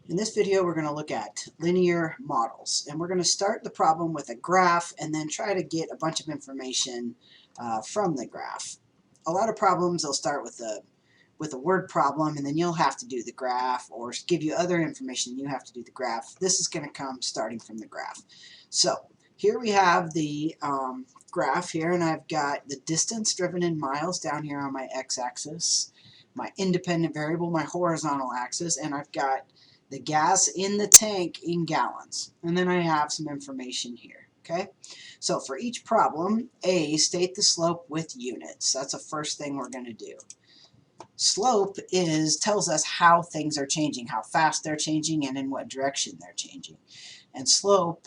In this video, we're going to look at linear models, and we're going to start the problem with a graph and then try to get a bunch of information from the graph. A lot of problems, they'll start with a word problem, and then you'll have to do the graph, or give you other information and you have to do the graph. This is going to come starting from the graph. So here we have the graph here, and I've got the distance driven in miles down here on my x-axis, my independent variable, my horizontal axis, and I've got the gas in the tank in gallons. And then I have some information here. Okay, so for each problem, A, state the slope with units. That's the first thing we're going to do. Slope tells us how things are changing, how fast they're changing, and in what direction they're changing. And slope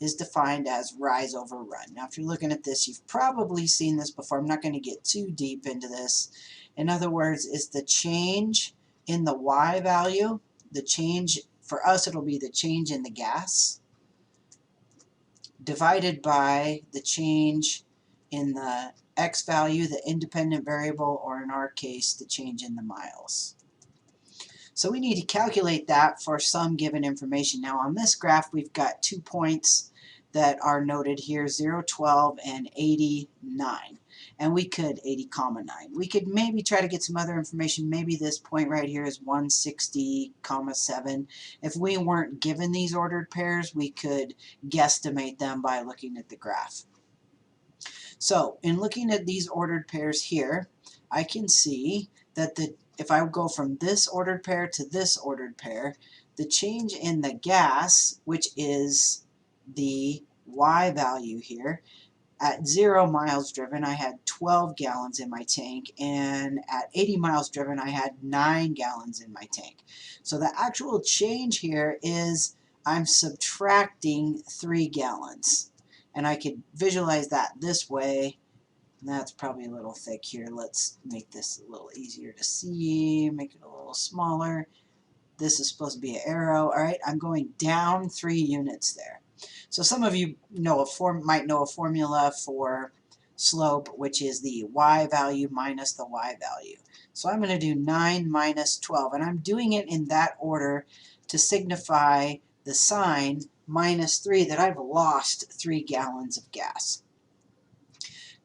is defined as rise over run. Now, if you're looking at this, you've probably seen this before. I'm not going to get too deep into this. In other words, is the change in the y value, the change, for us it'll be the change in the gas, divided by the change in the x value, the independent variable, or in our case, the change in the miles. So we need to calculate that for some given information. Now on this graph, we've got 2 points that are noted here, 0, 12, and 89. And we could, 80, 9. We could maybe try to get some other information. Maybe this point right here is 160, 7. If we weren't given these ordered pairs, we could guesstimate them by looking at the graph. So in looking at these ordered pairs here, I can see that if I go from this ordered pair to this ordered pair, the change in the gas, which is the y value here, at 0 miles driven, I had 12 gallons in my tank, and at 80 miles driven, I had 9 gallons in my tank. So the actual change here is I'm subtracting 3 gallons. And I could visualize that this way. That's probably a little thick here. Let's make this a little easier to see, make it a little smaller. This is supposed to be an arrow. All right, I'm going down 3 units there. So some of you might know a formula for slope, which is the y value minus the y value. So I'm going to do 9 minus 12, and I'm doing it in that order to signify the sign minus 3, that I've lost 3 gallons of gas.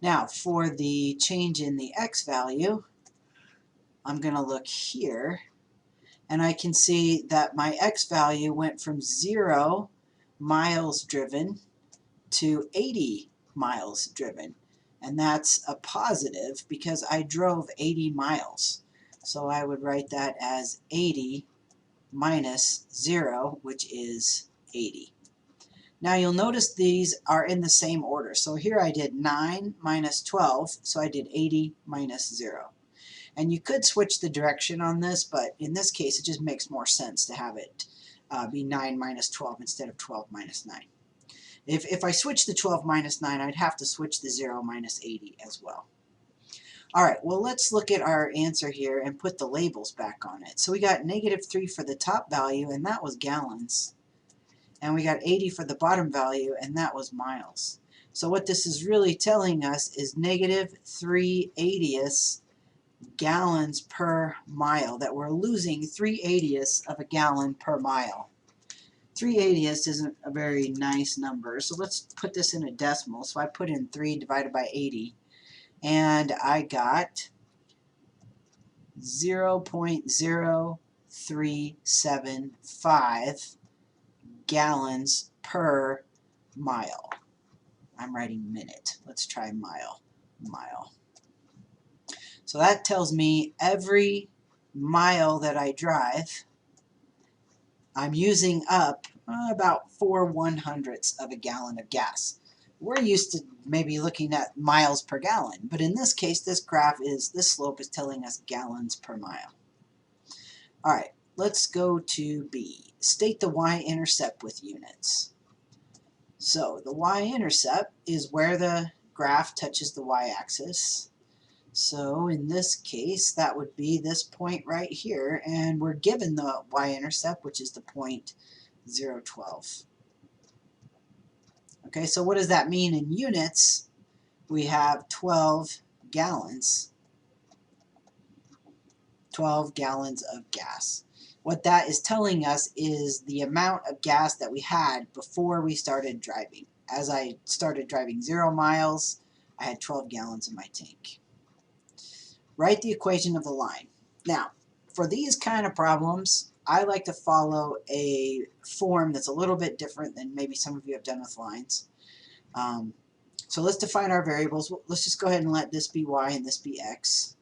Now for the change in the x value, I'm going to look here, and I can see that my x value went from 0 miles driven to 80 miles driven. And that's a positive because I drove 80 miles. So I would write that as 80 minus 0, which is 80. Now you'll notice these are in the same order. So here I did 9 minus 12, so I did 80 minus 0. And you could switch the direction on this, but in this case it just makes more sense to have it be 9 minus 12 instead of 12 minus 9. If I switch the 12 minus 9, I'd have to switch the 0 minus 80 as well. Alright, well let's look at our answer here and put the labels back on it. So we got -3 for the top value, and that was gallons. And we got 80 for the bottom value, and that was miles. So what this is really telling us is -3/80 gallons per mile, that we're losing 3/80 of a gallon per mile. 3/80 isn't a very nice number, so let's put this in a decimal. So I put in 3 divided by 80, and I got 0.0375 gallons per mile. I'm writing minute. Let's try mile. So that tells me every mile that I drive, I'm using up about 4/100ths of a gallon of gas. We're used to maybe looking at miles per gallon, but in this case, this slope is telling us gallons per mile. All right, let's go to B. State the y-intercept with units. So the y-intercept is where the graph touches the y-axis. So in this case, that would be this point right here, and we're given the y-intercept, which is the point 0, 12. Okay, so what does that mean in units? We have 12 gallons. 12 gallons of gas. What that is telling us is the amount of gas that we had before we started driving. As I started driving 0 miles, I had 12 gallons in my tank. Write the equation of the line. Now, for these kind of problems, I like to follow a form that's a little bit different than maybe some of you have done with lines. So let's define our variables. Let's just go ahead and let this be y and this be x.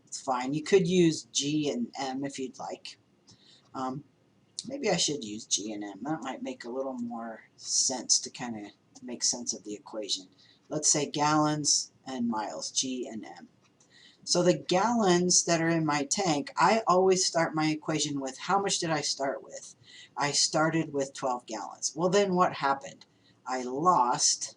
It's fine. You could use g and m if you'd like. Maybe I should use g and m. That might make a little more sense to kind of make sense of the equation. Let's say gallons and miles, g and m. So the gallons that are in my tank, I always start my equation with how much did I start with? I started with 12 gallons. Well, then what happened? I lost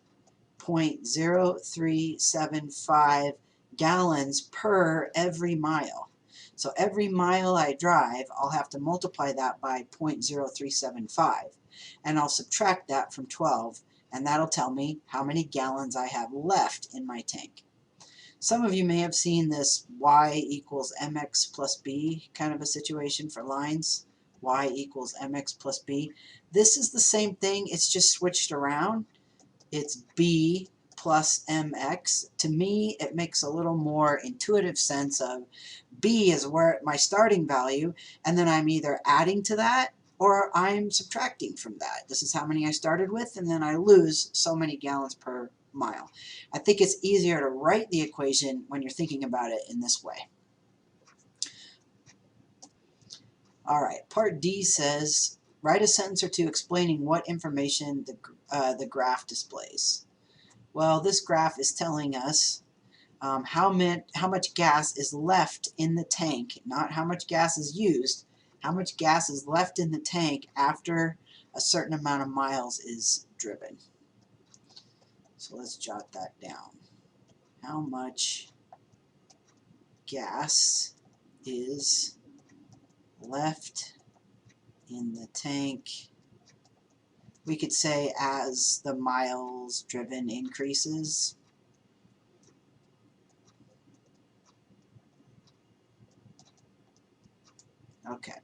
0.0375 gallons per every mile. So every mile I drive, I'll have to multiply that by 0.0375, and I'll subtract that from 12, and that'll tell me how many gallons I have left in my tank. Some of you may have seen this y equals mx plus b kind of a situation for lines. Y equals mx plus b. This is the same thing, it's just switched around. It's b plus mx. To me, it makes a little more intuitive sense of b is where my starting value, and then I'm either adding to that or I'm subtracting from that. This is how many I started with, and then I lose so many gallons per mile. I think it's easier to write the equation when you're thinking about it in this way. All right, part D says, write a sentence or two explaining what information the graph displays. Well, this graph is telling us how much gas is left in the tank, not how much gas is used, how much gas is left in the tank after a certain amount of miles is driven. So let's jot that down. How much gas is left in the tank? We could say as the miles driven increases. Okay.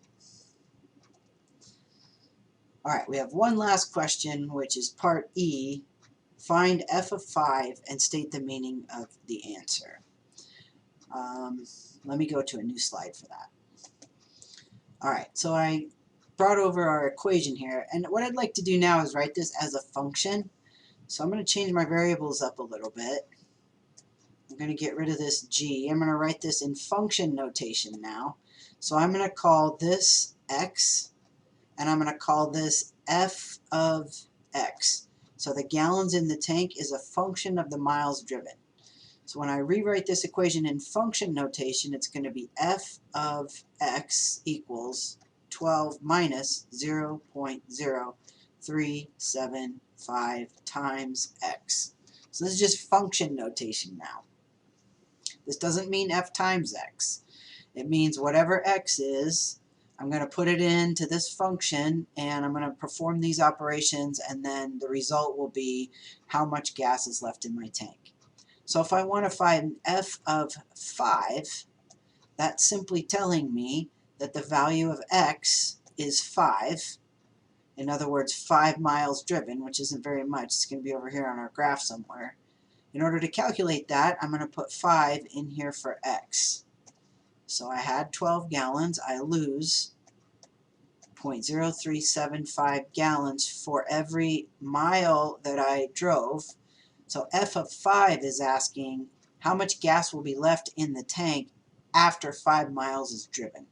All right, we have one last question, which is part E. Find f of 5 and state the meaning of the answer. Let me go to a new slide for that. All right, so I brought over our equation here, and what I'd like to do now is write this as a function. So I'm going to change my variables up a little bit. I'm going to get rid of this g. I'm going to write this in function notation now. So I'm going to call this x, and I'm going to call this f of x. So the gallons in the tank is a function of the miles driven. So when I rewrite this equation in function notation, it's going to be f of x equals 12 minus 0.0375 times x. So this is just function notation now. This doesn't mean f times x. It means whatever x is, I'm going to put it into this function, and I'm going to perform these operations, and then the result will be how much gas is left in my tank. So if I want to find f of 5, that's simply telling me that the value of x is 5. In other words, 5 miles driven, which isn't very much. It's going to be over here on our graph somewhere. In order to calculate that, I'm going to put 5 in here for x. So I had 12 gallons. I lose 0.0375 gallons for every mile that I drove. So f of 5 is asking how much gas will be left in the tank after 5 miles is driven.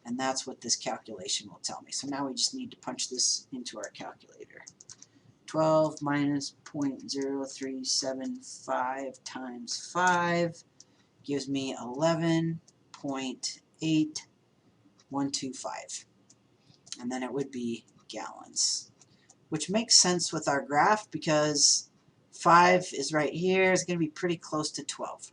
And that's what this calculation will tell me. So now we just need to punch this into our calculator. 12 minus 0.0375 times 5 gives me 11.8125. And then it would be gallons, which makes sense with our graph because 5 is right here. It's going to be pretty close to 12.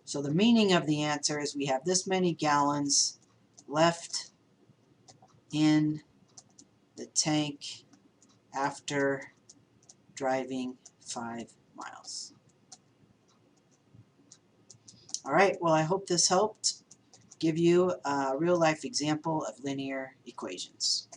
So the meaning of the answer is we have this many gallons left in the tank after driving 5 miles. All right, well, I hope this helped. give you a real-life example of linear equations.